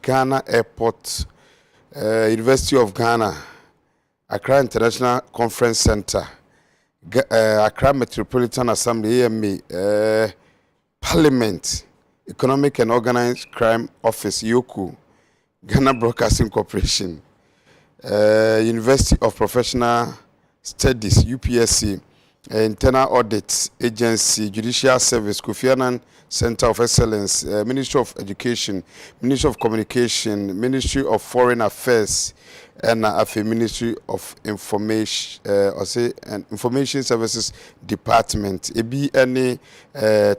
Ghana Airport, University of Ghana, Accra International Conference Center, Accra Metropolitan Assembly, AMA, Parliament, Economic and Organized Crime Office, YOKU, Ghana Broadcasting Corporation, University of Professional Studies, UPSC, Internal Audit Agency, Judicial Service, Kofi Annan Center of Excellence, Ministry of Education, Ministry of Communication, Ministry of Foreign Affairs, and Ministry of Information, Information Services Department. It be any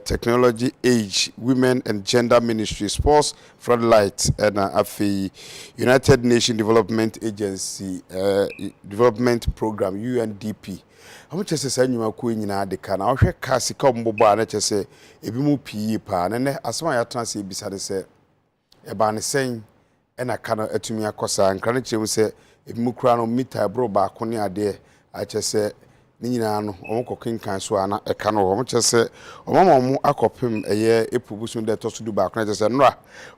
technology, age, women and gender ministry, sports, floodlight, and United Nations Development Agency, Development Program, UNDP. How much is a new queen in Adeka? I shall cast a combo bar, let us say, a bimu P. Pan, and as my transit beside say, a ban saying, and I cannot to me a cosa, and Cranich will say, if Mukrano meet a bro back on your day, I just say, Nina, or cooking can swan a canoe, much as say, or Mamma, I cop him a year, a proposition that to do back, and I said, no,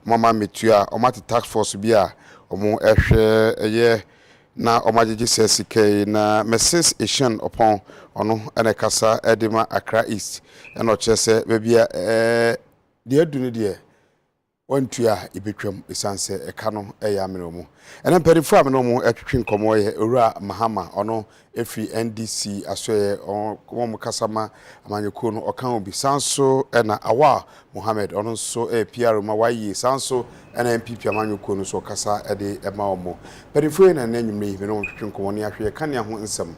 Mamma Mitua, or Mati Tax Force be a more a year. Na omajeje sesike na Mrs. Ishan upon ono ene kasa edema Accra East ena ochese bebia de adunu de wantua ibetwam esanse eka no eya amene mu ena mpedifo amene mu etwetwe nkomo ye owura Mahama ono efi NDC asoye on kasama amanyeko no okan obi sanso ena awa Mohammed ono so PR ma wayi sanso ena MPP amanyeko no so kasa ede ema omo pedifo na nanyumre me no twetwe nkomo ne ahwe ka ne ho nsam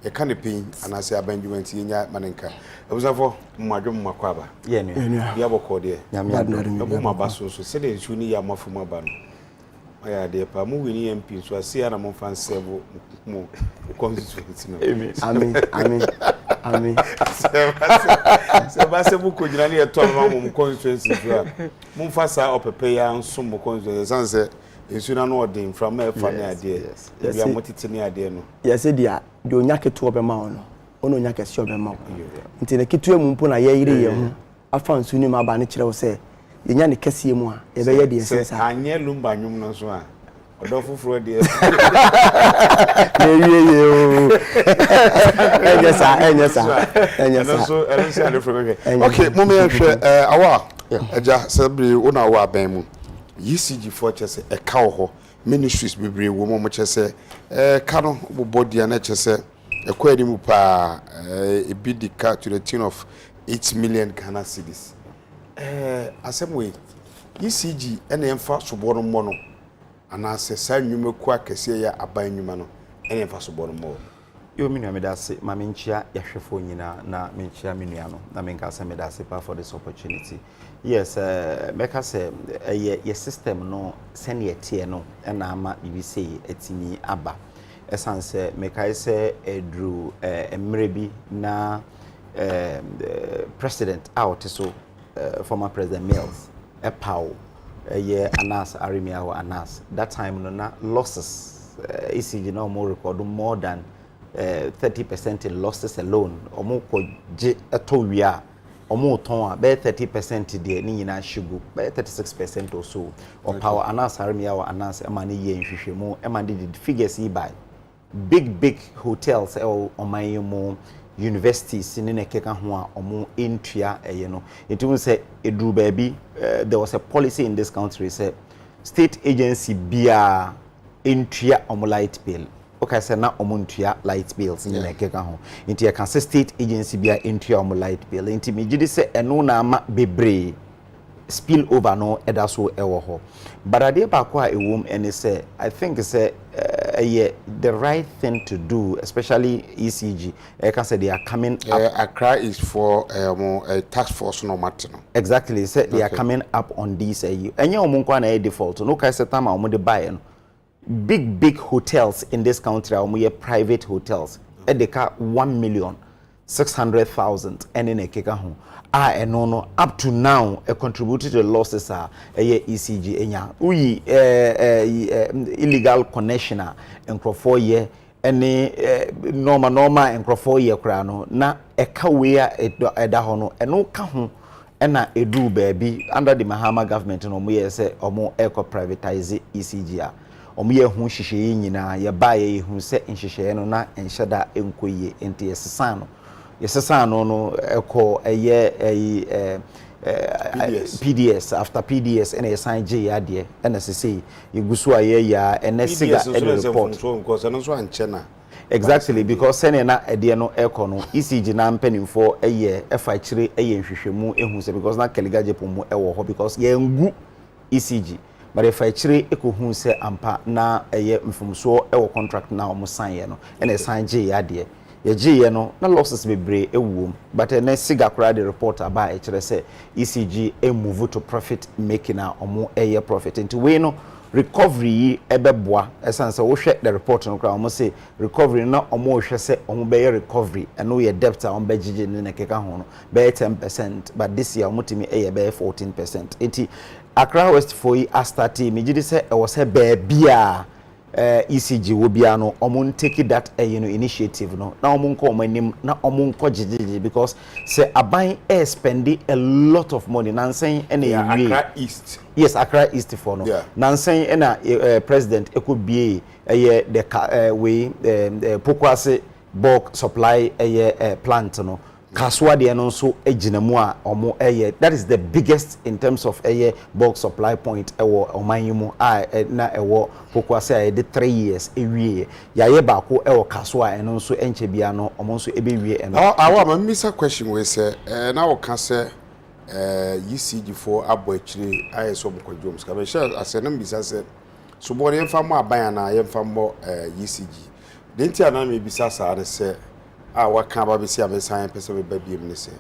ye ka ne pin anase abanjument yenya manenka ebuzafo mmadwom makwaba ye ne ya bokọ de ebo mabaso so se de nsu ni ya mafuma aba no aya de pa mu wini MP so asia na mo fan sebo mo constituency no amen se ba se bu ko jina ne to ma mo constituency so mo fa sa opepe ya nso mo constituency sanse nsu na no odin from e fa ne ade ya motiti ne ade no ya se dia de onyake to obema ono ono onyake se obema nti ne kitu emu mpo na ye yire ye hu afa nsu ni ma ba ne kire wo se yenya ne kase mu a ye be ye de sensa anye lumba nwum no so a odo fufuro de ye o enyesa so elisa de from okay mo me hwe awa eja sabri una awa ban mu ECG for chese e ka ho ministries bebre wo mo chese ka no bobodi na chese e kwadi mu pa e bidika to the tune of 8 million Ghana cedis asemwe ECG ene emfa soboro mo no ana se sa nwuma ku akese ya aban nwuma no ene emfa soboro mo yo minua medase ma menchia yahwefo nyina na menchia menua no na menka se medase pa for this opportunity yes meka se ye system no sene yetie no na ama bibise etimi aba esanse meka se edru emrebi na president out so former president Mills epaw ye Anas Arimia or Anas that time no na losses ECG no more record more than 30% in losses alone omo ko je atowia omo ton a be 30% de ni nyina shigu be 36% or so or power Anas Arimia or Anas emani ye nhwehwemu emani the figures yi by big hotels or omayemo universities in Nekeka Hua or intia no. It will say Edru baby there was a policy in this country say state agency bia intia light bill. Okay, say na omuntia light bills in Nekeka Hua. Intia can say state agency bia intia light bill. Inti me say eno na ama bebre spill over no edaso ewo ho. But ade ba kwa ewom ene say I think say the right thing to do, especially ECG, I can say they are coming up. Accra is for a task force no matter. Exactly, say they are coming up on this. And you are default. No, I said time I'm buy big hotels in this country. I'm private hotels. They car 1,600,000 and in a keka home. And no up to now contributed to losses are ECG enya we illegal connection and for year any normal and for year crano na eka we eda hono eno ka ho ena edu baby under the Mahama government no mo ye say omo eco privatize ECG a omo ye hu hihye nyina ye ba ye hu se nhihye no na enhyeda enkoye enti yesesa no yesesa no eco eye PDS after PDS and a sign J ade and as say you gusu aye ya and siga report exactly because sene na ede no eko no ECG na mpanimfo eye efa kire eye nhwehwemu ehu se because na kaligaje pomu ewo ho because ye ngu ECG but efa kire ekohu se ampa na eye mfumso ewo contract na omo sign ye no and a sign J ade ye no na losses bebre ewuom but na siga kura the report aba e kire se ECG move to profit making na omo eye profit into we no recovery ebeboa esanse wo hwe the report no kura omo say recovery na omo hwe se omo be recovery eno ye debt a omo be gigi ne keka ho no be 10% but this year omo timi eye be 14% enti Accra West for a starting me gidi se e was be bia ECG wo bia no omo take that initiative no na omo nko omanim na omo nko gigi because say aban spend a lot of money nansen ene Accra East. Yes, Accra East for no. Nansen ena president ekobie the way Pokwase bulk supply plant no. Kaswa de no so ejinamu a omo that is the biggest in terms of bulk supply point ewo omanyimu na ewo Pokwase de 3 years ewie ya ye ba ko ewo kaswa eno so enche bia no omo so ebewie eno awa ma misa question we say na wo ka say ECG for abochire ayeso mkwadwom ska be share asenam bisa say so bo yemfa mo aban na yemfa mo ECG denti ana me bisa sa ne say waka ba be si amesan pese be babiem ne say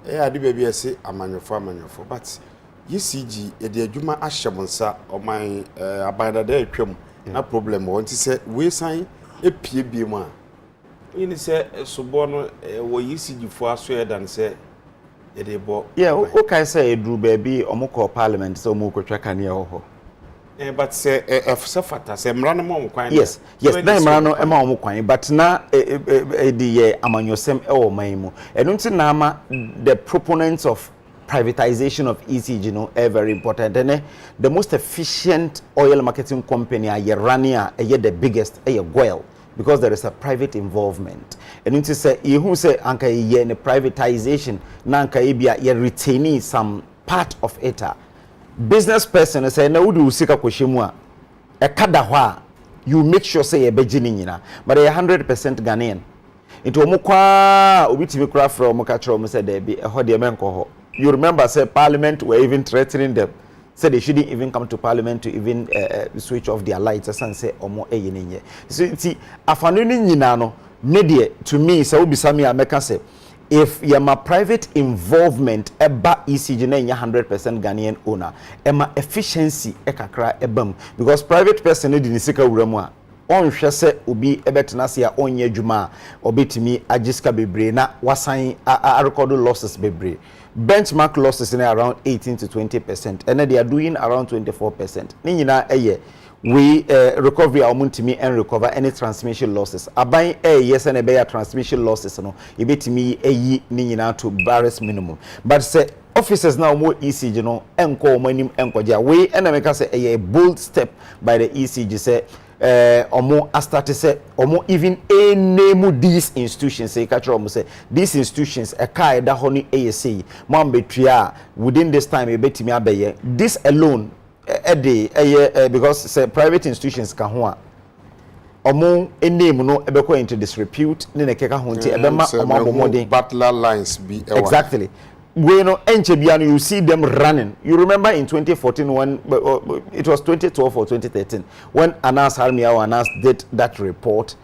ade ba bi ese amanyofo but ECG e de adwuma ahyebonsa oman aban da de atwam na problem wonti say we san epie biem a yini say so bo no wo ECG fo aso e dan say yeah, okay, say Drew baby omoko parliament so omoko twaka ne ho. But say fata say mrano mo kwan. Yes, na mrano e ma omokwan but na the amanyosem e wo man mu. Eno nti na ama the proponents of privatization of ECG very important and the most efficient oil marketing company Yerania the biggest Goil because there is a private involvement. And you say you say anka ye ne privatization na anka bia ye retaining some part of it. Business person say na wudu usika kwhemu a e kada ho a you make sure say ye beji ni nyina but they 100% Ghanaian. Into omukwa obitimi kura from omukachro mo say there be e ho de menko ho. You remember say parliament were even threatening them. Said they shouldn't even come to parliament to even switch off their lights and say omo eyenenye. So see afanuni nyina no media to me say obisa me ameka say if yama private involvement eba ECG na 100% Ghanaian owner ema efficiency ekakra ebam because private person dey nisika wuramu a onhwe se obi ebetena se a onye adwuma obetimi agiska bebre na wasan record losses bebre. Benchmark losses in around 18 to 20%, and they are doing around 24%. Ninyina we recovery amuntimi and recover any transmission losses. Abai yes and a transmission losses no. Ibetimi ninyina to barest minimum. But say officers now more ECG no enko manim enko ja we and make say a bold step by the ECG say omo astarte say omo even name these institutions say catch omo say these institutions a kai da ho ni ASA mo betria within this time e betimi abeye this alone because say private institutions ka ho a omo name no ebeko into disrepute ne ne keka ho nti ebema omo abomodin battler lines be exactly. Bueno, Enchebiano, you see them running. You remember in 2014 when it was 2012 or 2013 when Anas Harmiao Anas did that report.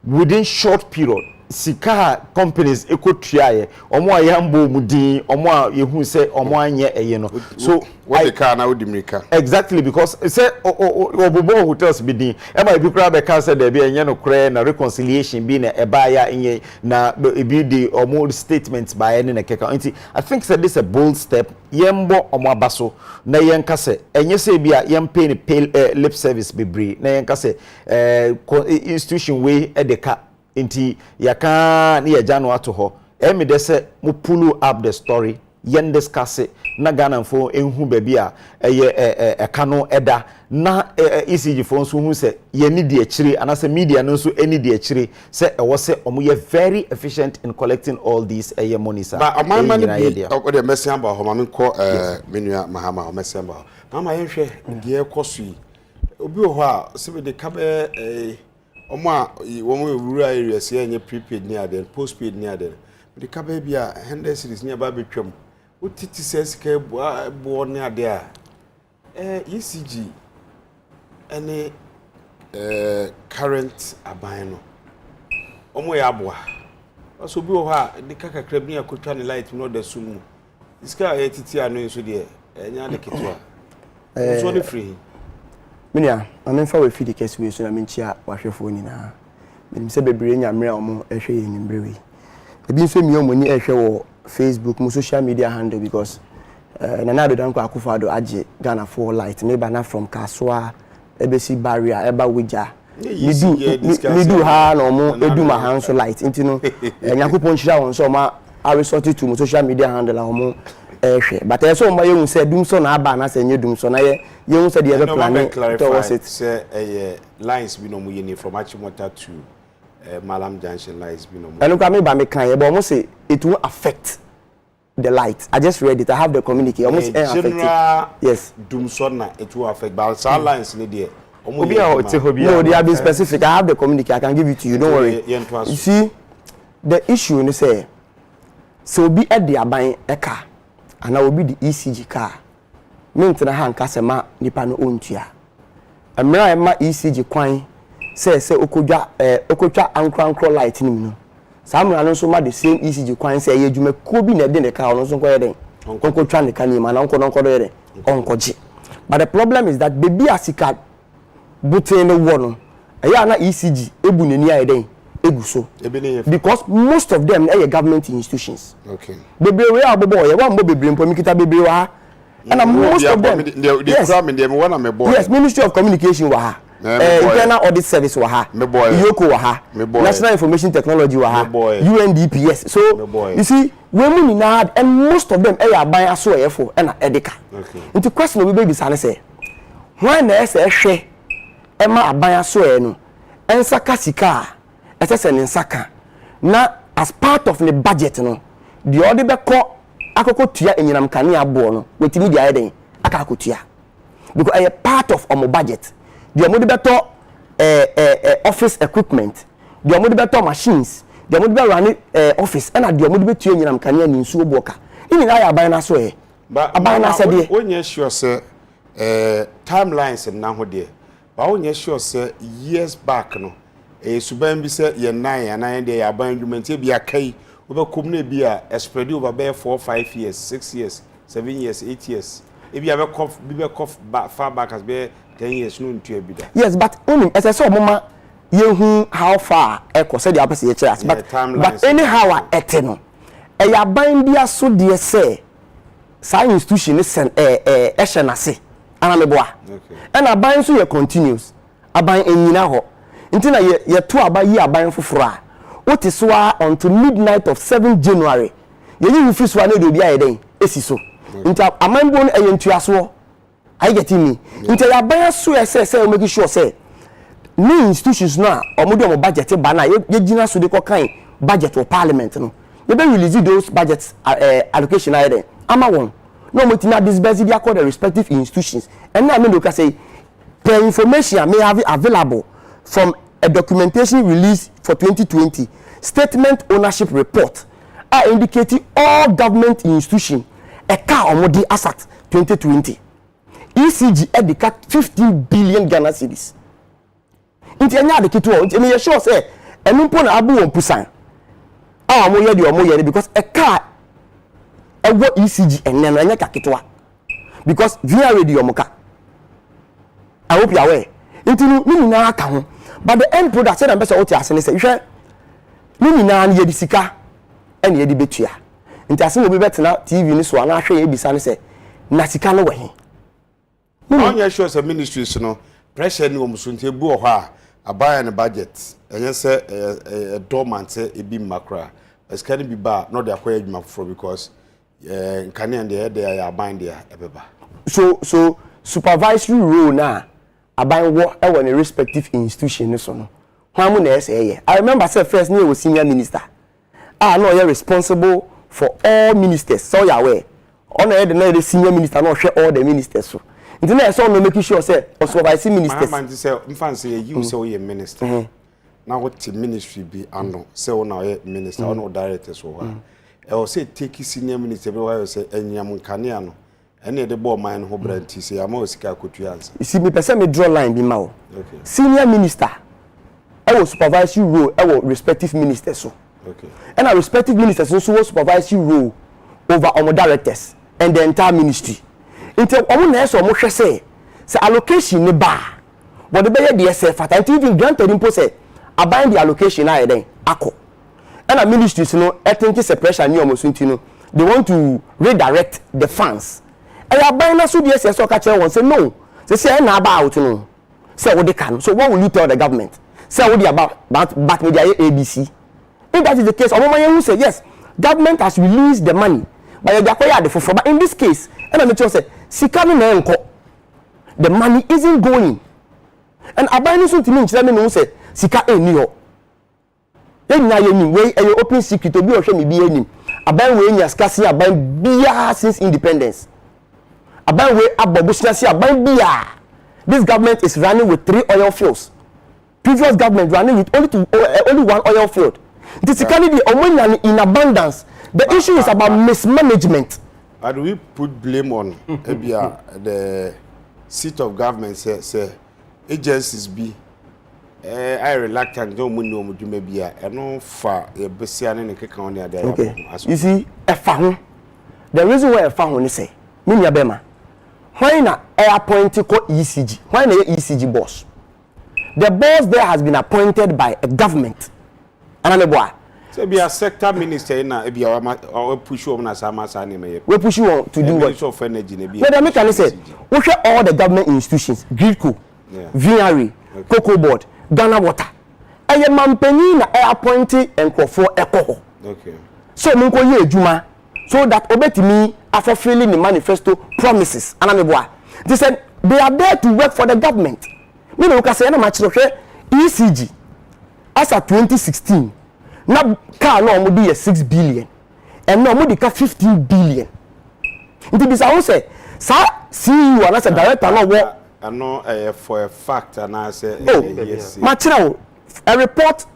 Within short period, sika companies ekotria omo ayambo mudin omo yehu say omo anye no so what the car now dimrika exactly because say obobo hotels bidin e ma bi kra be ka say there be enye no kra na reconciliation bi na eba ya enye na bi the omo statements by any na keka nti I think say this a bold step yembo omo abaso na yenka say enye say bi a yempe ni pay lip service bebre na yenka say institution we edeka inti yaka ni ya jano ato ho emi de se mu pull up the story yen discuss na Ghana fo enhu baby a eka no eda na ECG fo nso hu se ye ni de akire anase media no nso eni de akire se ewo se omo ye very efficient in collecting all these monies but amama ni bi o de mesiamba ho ma me ko menua mahama ho mesiamba mama ye hwe de ekoso yi obi ho a se be de ka be omo a wo mo rural area se enye prepaid ni ade postpaid ni ade de ka be bia 100 series ni aba betwam utiti says ke bo ni ade a ECG any current aban no omo ya aboa so bi ho ha de kaka krab ni akotwa ni light no da sum iska titi anu so de enya de ketwa so de free minia amemfa we feed case we so na menchia wahwefo ni na menim se bebre nyamre omo ehwe yenimbre we ebi nso mi omo ni ehwe wo Facebook mo social media handle because nana do danko akufado age Ghana for light me ba na from Kaswa ebesi barrier eba wija we do ha no mo edu ma hanso light intino nyakopon chira won so ma I resort to mo social media handle omo ehwe but e so mo yehun se dum so na aba na se nye dum so na yehun se the other plan towards it say lines bi no mo yeni from Achimota to Malam Junction lines bi no mo enu kwa me ba me kan ye but mo say it will affect the light. I just read it. I have the communique. Almost general yes. Doom sonna it will affect but some lines in there. No, they have been specific. I have the communique. I can give it to you. Don't worry. You see, the issue you say so be at the buying a car and I will be the ECG car. Mean to the hand customer nipa no own tia. Amra ma ECG coin say okoja ankro light ni no. Some are also the same ECG coin say you may could be the car on some query. Uncle Tran the canny man, Uncle G. But the problem is that baby as he can but in the one. A yana ECG, Ebuni near day, Eguso. Because most of them are government institutions. Okay. Baby, we are boy, one baby bring Pomikita baby. And most of them, yes, Ministry of Communication waha. Internal Audit Service waha, Yoko waha, National Information Technology waha, UNDPS. So you see, women had and most of them are buying a so for and edeka. Into question we baby sana say, when there say she Emma abaya so no, and saka sika, SSN saka. Na as part of the budget no, the other be call akoko tua enyinam kane abo no, wetimi dia eden akako tua. Because a part of our budget. The amount better office equipment, the amount better machines, the amount better running office, and the amount better you can in so boka. In I buy na so but I said, when you sure say timelines and now there, but when you sure say years back no, a suban be said ye 9 day abandon you maintain be a kay over community be a spread over bare 4 5 years 6 years 7 years 8 years. If you have a cough, be a cough far back as be 10 years no into a bit. Yes, but only as I saw mama you how far echo said the opposite chairs but anyhow eteno e ya ban bia so de say science institution is eshenase anameboa and aban so ye continuous aban enyina ho ntina ye to aban yi aban foforo a what is so until midnight of 7 January ye yi fi so na de obi aye den esi so nta amanbo no eyentuaso I get me nta ya ban so say we make sure say new institutions now omodo mo budget ba na ye gina so de ko kan budget of parliament no they be release those budgets allocation aye den ama won no mo tina disburse dia call the respective institutions and now me look say the information may have available from a documentation released for 2020 statement ownership report are indicating all government institutions a car omodi asset 2020 ECG edika 15 billion Ghana cedis nti anya de kitu o nti me sure say enumpo na abu won pusan ah mo ye de o mo ye because a car ewo ECG enen anya kaketwa because via radio moka I hope you are aware nti ni na aka ho but the end product say na be say o ti ase ne say hwe ni na ye di sika ene ye di betua nti ase mo bi betena TV ni so na hwe ye bisa ne say na sika no we he on your shows of ministries no pressure ni omuso nti ebu ho a abaya ne budget enye say dormant say ebi makra escan bi ba no dey akoya adwuma for because nkane and the they are bind there ebeba. So supervisory role na aban wo e won a respective institution so no. Hwan mu na say I remember say first na was senior minister. No you responsible for all ministers. So you aware. On the senior minister no share all the ministers so. Nti na so no make sure say o supervise ministers. Man say mfan say you say we minister. Na what ministry be ano say we na minister or no director so wa. E o say take senior minister be why say enyam nkane ano. Ene de bo man ho branti say ama o sika kotu answer. You see me person me draw line bi ma o. Okay. Senior minister I will supervisory role I will respective ministers so. Okay. And our respective ministers also will supervisory role over our directors and the entire ministry. Until omo na so mo hwe say allocation ne ba. What the be the SF at even granted impo say abind the allocation na den akọ. And our ministries no think separation ni omo sunti no. They want to redirect the funds. And abind na so the SF so ka kire won say no. Say na ba out no. Say what they can. So what will you tell the government? Say what they about back media ABC. If that is the case, Omomaye will say yes, government has released the money, but they acquire the for. But in this case, and I'm sure say, Sikano na enko, the money isn't going. And Abani so to me, no say, Sika eni ho. Then na yeni way and you open secret to be or show me be any. Aban way nya skasi aban biya since independence. Aban way abobushna si aban biya. This government is running with 3 oil fields. Previous government running with only 1 oil field. This is in abundance. The issue is about mismanagement. How do we put blame on the seat of government? Say agencies be I reluctant don't know much maybe no far a besian and a on the other. Okay. You see, a phone. The reason why a phone is say, Minya Bema, why not appointed ECG? Why not ECG boss? The boss there has been appointed by a government. So be a sector minister na be our push on as Amasani. We push you on to do what? Of energy. But I can say, we share all the government institutions, Gridco, VRE, Cocoa Board, Ghana Water. And your company na appointed and call for echo. Okay. So munko ye juma so that obetimi after fulfilling the manifesto promises. They said they are there to work for the government. Me no ka say na match ECG. As at 2016, now car no mo dey 6 billion and no mo dey 15 billion. It is I say CEO and as a director no work. I know for a fact and I say yes. Material a report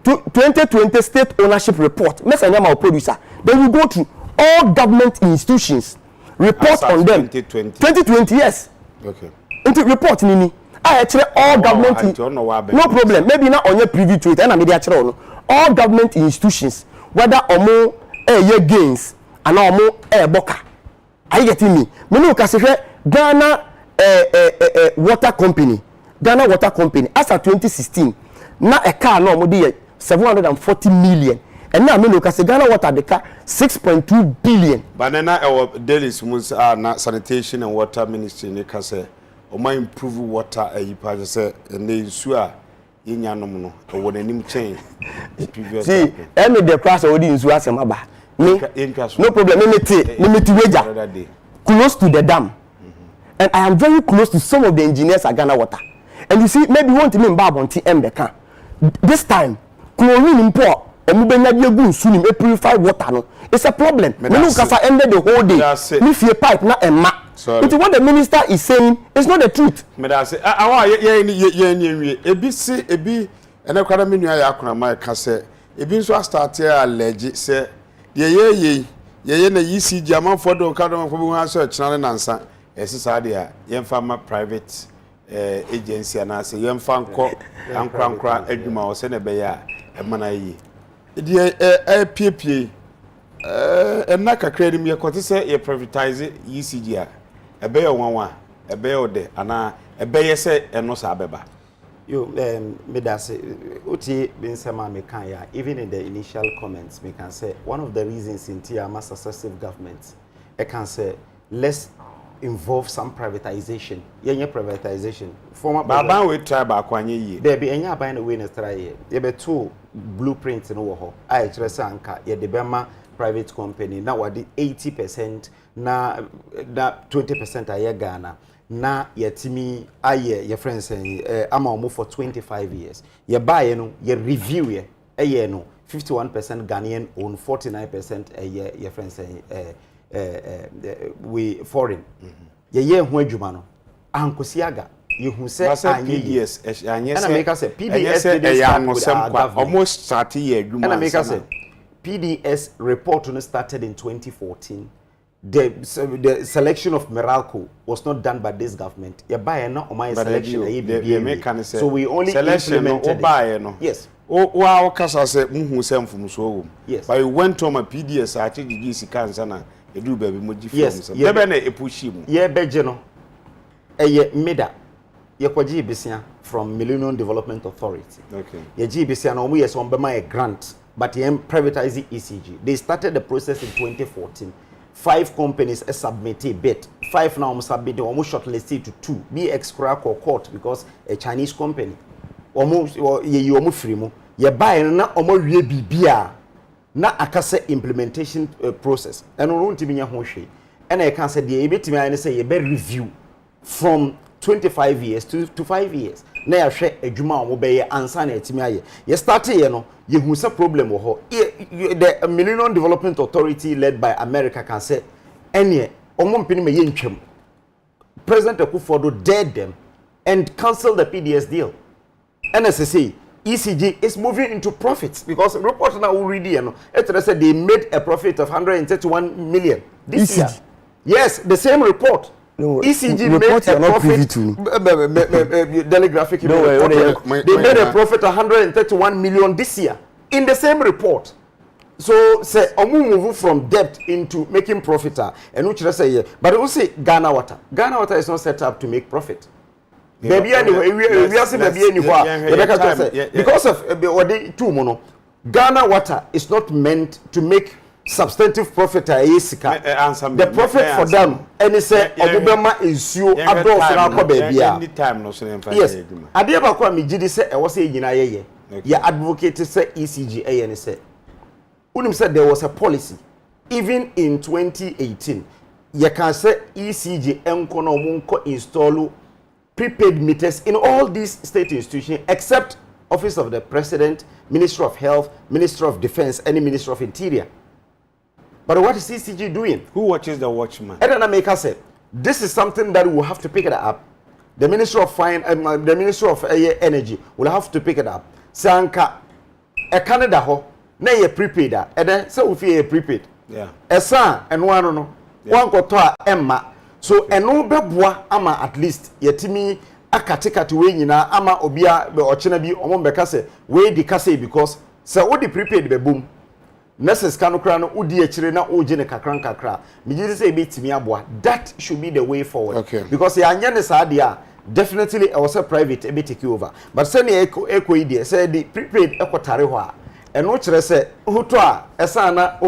to 2020 state ownership report. Mr. Nyama producer. Then you go to all government institutions report on them. 2020 yes. Okay. Into report nini. Actually all government no problem maybe not on your privy to it and media actually all government institutions whether omo gains and omo boka are you getting me no ka say Ghana water company as of 2016 na a car no omo dey 740 million and now me no ka say Ghana water the car 6.2 billion but then our daily na sanitation and water ministry ne ka say o ma improve water ayipa say na isu a yenyanom no o wonanim chain previous see any the class o di isu asem aba me no problem me wager close to the dam and I am very close to some of the engineers at Ghana Water and you see maybe want me mba abonti embeka this time chlorine import omubenya bi egu nsu ni purify water no it's a problem me no kasa ended the whole day me fie pipe na emma. It's what the minister is saying is not the truth. Me da say ye ebi si ebi ene kwara me nua ya akona mai ka say ebi nso start here allege say ye na ECG amanfo do ka do manfo bi ho aso china ne nansa esisa de a ye mfa ma private agency na say ye mfa nko ankra adwuma o se na be ya e mana yi de piepie na kakra nim ye kote say ye privatize ECG a ebe ye wanwa ebe ye ode ana ebe ye se eno sa beba yo me da say oti bin sema me kan ya even in the initial comments me can say one of the reasons in Tiama successive governments I can say let's involve some privatization yenye privatization former baba we try ba kwanye yi there be enya ban we na try ye be two blueprints no wo ho a kire say anka ye de bema private company na wadi 80% na 20% aye Ghana na yetimi aye your friends say ama omo for 25 years ye buy no ye review ye no 51% Ghanaian own 49% your friends say we foreign ye ho adwuma no ankosiaga you who say PDS and I make us say PDS almost 30 years and I make us say PDS report when started in 2014. The selection of Meralco was not done by this government. You buy no my selection. So we only implemented it. Yes. Wow, kasa say muhu sem from so. Yes. But you went to my PDS actually GC cancer na you do baby moji from. Yes. There be na e push him. Yeah, beje no. Eye meda. Ye kwaji bisia from Millennium Development Authority. Okay. Ye ji bisia na omu yes on be my grant, but ye privatizing ECG. They started the process in 2014. 5 companies submitted bid. 5 now submitted almost shortlisted to 2. Be extra court because a Chinese company. Almost ye almost free mo. Ye buy na almost we bibia na akase implementation process. And on to be and I can say the ebit me say ye be review from 25 years to 5 years. Na ya hwe adwuma o be ye ansa na etimi aye. Ye start ye no ye hu se problem wo ho. The Millennium Development Authority led by America can say ene omo mpini me ye ntwam. President Akufo-Addo dared them and cancelled the PDS deal. NSSA ECG is moving into profits because report now already you know it said they made a profit of 131 million this year. Yes, the same report. No, ECG made a profit. Telegraphic. No, they made a profit of 131 million this year in the same report. So say omu move from debt into making profit and which say yeah. But we say Ghana Water. Ghana Water is not set up to make profit. Baby anyway, we are saying baby anyway. Because of what they two mono. Ghana Water is not meant to make substantive profit the profit for them and say obubema ensure adult na ko baby any time no so yes ade ba kwa me gidi say e wo say nyina ye ya advocate say ECG and say unim said there was a policy even in 2018 you can say ECG enko na omunko install prepaid meters in all these state institutions except Office of the President, Ministry of Health, Ministry of Defense, and Ministry of Interior. But what is ECG doing? Who watches the watchman? And then America said, this is something that we will have to pick it up. The Ministry of the Ministry of Energy will have to pick it up. Sanka, a Canada ho, na ye prepaid and then so we feel prepaid. Yeah. A son and one no, one ko to Emma. So eno beboa ama at least yetimi akatika to we nyina ama obia be ochena bi omo beka se we di kase because se wo di prepaid be boom. Nurses kanokra no udi akire na oje ne kakran kakra me ji say betimi aboa that should be the way forward okay. Because ya anya ne saa de a definitely I was a private e be take over but say ne eko ide say the prepaid ekotare ho a eno kire say hoto a esa na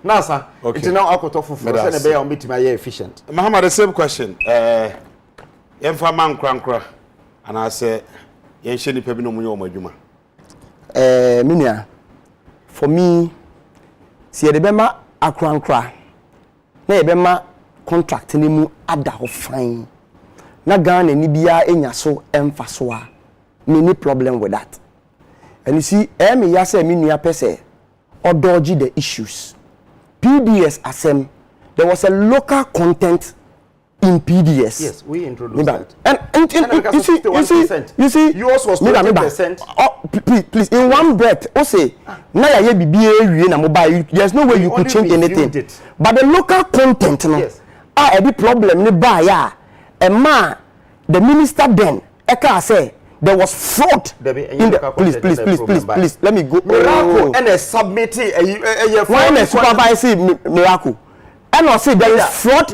nasa it now akoto foforo say ne be ya o betimi aye efficient. Muhammad, the same question yemfa man krankra ana say yen hye ni pabi no munye o madwuma minia for me si e de bema akrankra na e bema contract ni mu ada ho fine na Ghana ni bia enya so emfa so a me problem with that. And you see me ya say me nua pese or dodge the issues. PDS asem there was a local content in PDS. Yes, we introduced that. And you see, yours was 20%. Oh, please, in one breath, say, na ya BBA na mobile. There's no way you could change anything. But the local content, no, yes, a problem. Ni ba ya, the minister then, eka say there was fraud in the please, let me go. Miracle and a submitting a supervisor Miracle. And also there is fraud.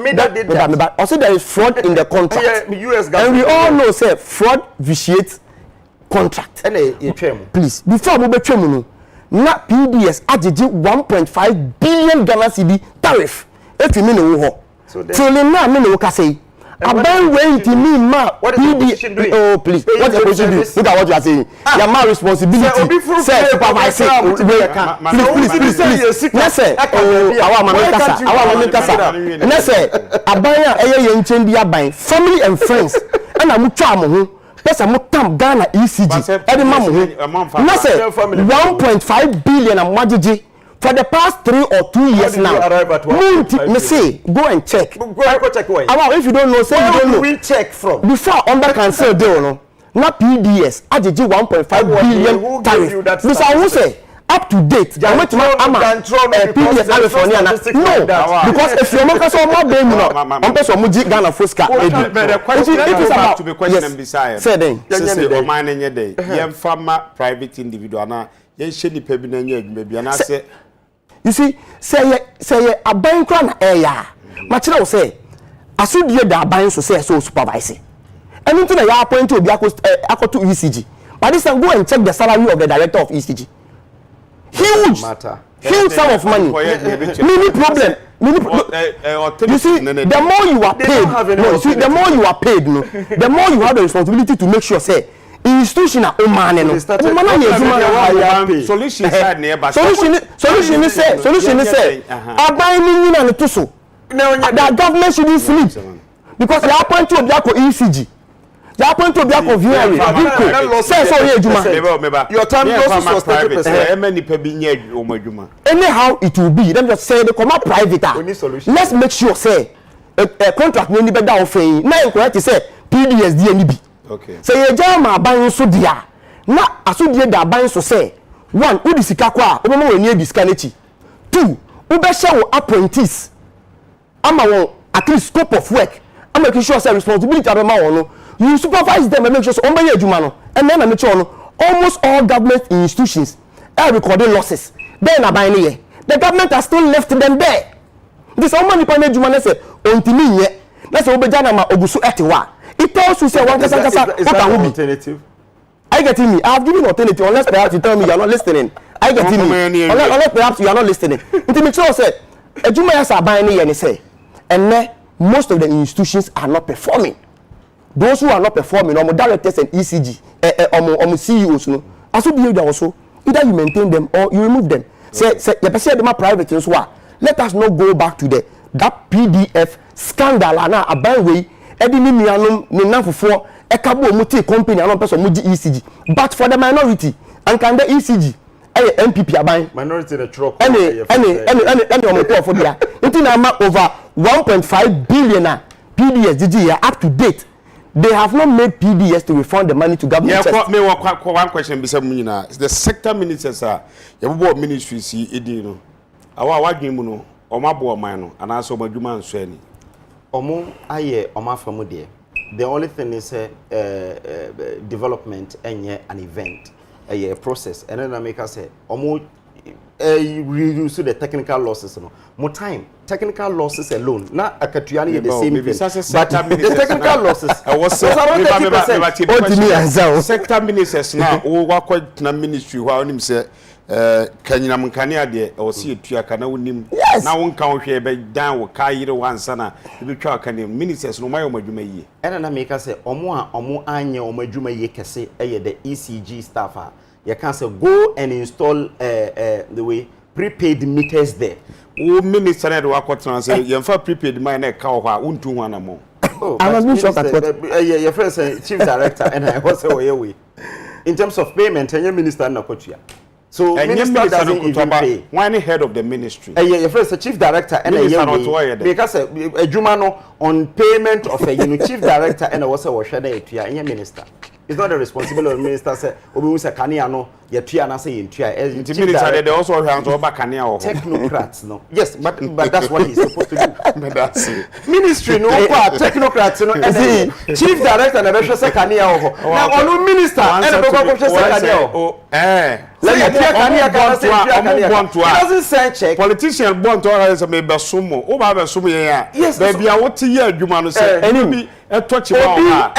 Also there is fraud in the contract. And we all know say fraud vitiates contract. Please, before we between na PDS ajeje 1.5 billion Ghana cedi tariff. If you mean wo ho. So na me no ka say Aban went to me ma. What is the opposition doing? Oh please, what the opposition doing? Look at what you are saying. Your man responsibility. Say supervisor. Please. Nese. Oh, our mama kasa. Nese. Aban ya eye yenchendi aban. Family and friends. Ana mu twa mo ho. Pesa mo tam Ghana ECG. Edi ma mo ho. Nese 1.5 billion amagigi. For the past 3 or 2 years now, me say go and check. Go check why. If you don't know, say you don't know. We check from Before under cancel deal, no. Na PDS, AJG 1.5 billion tariff. Mr. Who say up to date. I'm PDS California. No, because if you make us all more baby, no. I'm person who Ghana Fosca. The question is about to be question beside. Say then. Say o man any day. Yem farmer private individual na yen sheni pebi na nya adwuma bia na say. You see, say aban kra na eya. Ma kire wo say asudie da aban so say so supervisor. And into na ya appoint obi akoto ECG. But this time go and check the salary of the director of ECG. Huge sum of money. Many problem. You see, the more you are paid, no, see, the more you are paid, no, the more you have the responsibility to make sure say institutional omane no. Solution side nearby. Solution is say aban ni nyina no to so. The government shouldn't sleep because they appoint to Obiako ECG. They appoint to Obiako VRA. Say so here ejuma. Your time was 30%. Anyhow it will be. Them just say they come out private. Let's make sure say a contract no be better of fee. Now correct say PDS DNB. Okay. Say ye jama aban so dia. Na asudie da aban so say one udi sika kwa obema we ni ebisika nechi. Two ube hye wo apprentice. Ama won at least scope of work. I'm making sure say responsibility abema won no. You supervise them and make sure so omba ye adwuma no. And then make sure no almost all government institutions are recording losses. Then aban ni ye. The government has still left them there. This omba ni pa na adwuma na say ontimi ye. Na say obeja na ma ogusu etewa. It tells you say one kasa what can we be? Alternative. I getting me. I have given alternative unless perhaps you tell me you are not listening. I getting me. Unless perhaps you are not listening. Until me sure say, ejuma ya sa ban ni say, and most of the institutions are not performing. Those who are not performing, directors and ECG, CEOs, no. As you behave also, either you maintain them or you remove them. Say you perceive them private as well. Let us not go back to that PDF scandal and a ban way. Edi ni mianom ni nanfofo ekabo omuti company anon person muji ECG but for the minority and can the ECG MPP aban minority the truck any omoto for dia nti na ma over 1.5 billion PDS DG up to date. They have not made PDS to refund the money to government. Yeah, me one question be some nyina. The sector ministers are your ministries edi no. Awa wadwen mu no, o mabo man no, anaso madwuma anso ani. Omo aye omafamu de. The only thing is development and an event, a process. And then I make us say omo reduce the technical losses no. More time, technical losses alone. Na akatuani the same thing. But the technical losses I was sector ministers now o wakwa na ministry wa onim say kanyina mkania de o si etua kana wonim na wonka wo hwe be dan wo kayire wansa na be twa kana ministers no mayo madwuma yi ena na make say omo anye o madwuma yi kese eye the ECG staff you can say go and install the way prepaid meters there o minister na de wakotena say yemfa prepaid man na ka wo ha untu ho na mo I was not sure that your friend say chief director and I was way in terms of payment and your minister na kotua. So minister doesn't even pay. One head of the ministry. Your first chief director and because a Jumano on payment of a chief director and also was shared a minister. It's not the responsibility of the minister say Obusa Kaniano, your Tiana say in Tia. Minister they also have over Kania or technocrats, no. Yes, but that's what he's supposed to do. That's it. Ministry no technocrats, no, and chief director and the Kania. Now on minister and the Kania. Doesn't send check. Politician born to us a maybe sumo. Oh, I have a sumo. Yes, baby, I want to hear you man say. Enemy, a touch about her.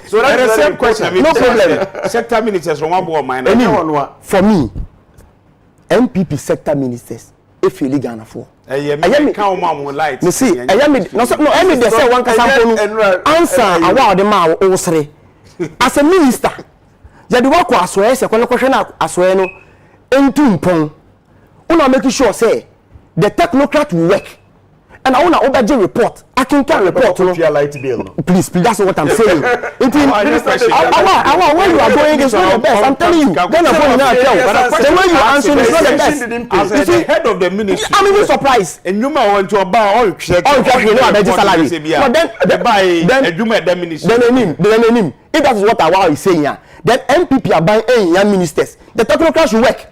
So that's the same question. No problem. Sector ministers from one board mine. For me, MPP sector ministers, efili Ghana for me count mom light me see me no me dey say one kasa no answer awa de ma o sere as a minister ya de work asoe se kwele kwhwe na asoe no entumpon una make sure say the technocrat will work and I want to obey report. I can report. Please, that's what I'm saying. When you are going is not the best. I'm telling you. Then I'm now tell. The way you answer is not the best. As the head of the ministry, I'm even surprised. And you might want to buy all check. All check. You know about salary. But then you met the ministry. Then if that is what I was saying, then MPP are buying ministers. The technocrats should work.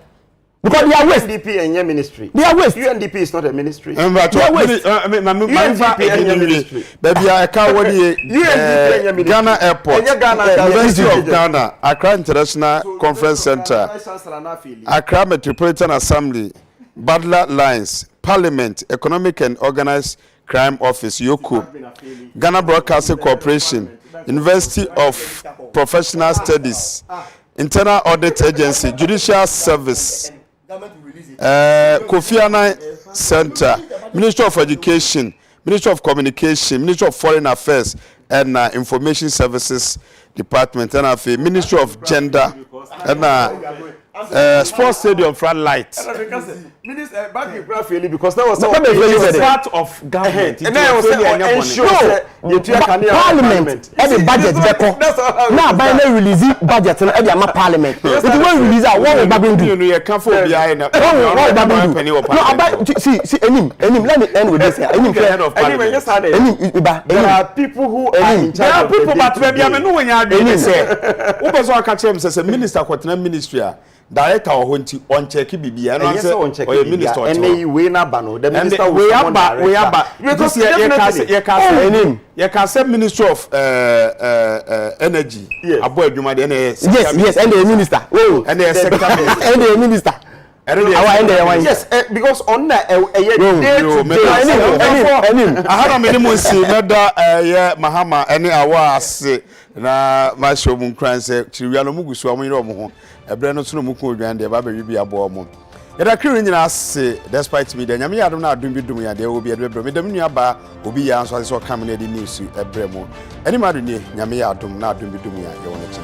Because they are waste. UNDP and your ministry. They are waste. UNDP is not a ministry. They are waste. UNDP and your ministry. Baby, I can't wait. UNDP and your ministry. Ghana Airport. University of Ghana. Accra International Conference Center. Accra Metropolitan Assembly. Badla Lines. Parliament. Economic and Organized Crime Office. YOKO. Ghana Broadcasting Corporation. University of Professional Studies. Internal Audit Agency, Judicial Service, Kofi Annan Center, Ministry of Education, Ministry of Communication, Ministry of Foreign Affairs and Information Services Department, and Ministry of Gender, and Sports Stadium Front Lights. Minister, back in Brazil because that was part of government. And then I was Parliament. Every budget now by the release budget and every Parliament. If you want to release what will Babin do? You can't for behind. No, see, let me end with this. Head of Parliament. There are people who are in charge. There are people, but maybe I know when you are doing this. Who was on catch him as a minister, ministry. Director on check BB and answer on check minister and we na bano the minister we are because you can say Ministry of Energy avoid you yes and the minister and the sector and the minister yes because on that I had a minimum see yeah Mahama any awase na ma show mun kran say chiriwa no mugusu amu ebre no so no muku odwan de ba ba wi bia bo mo yeda kiri nyina ase despite me de nyame yadom na adom bi dum ya de obi ebre me dem nua ba obi ya so ase so kam na de news ebre mo ani ma do ni nyame yadom na adom bi dum ya ye wona chi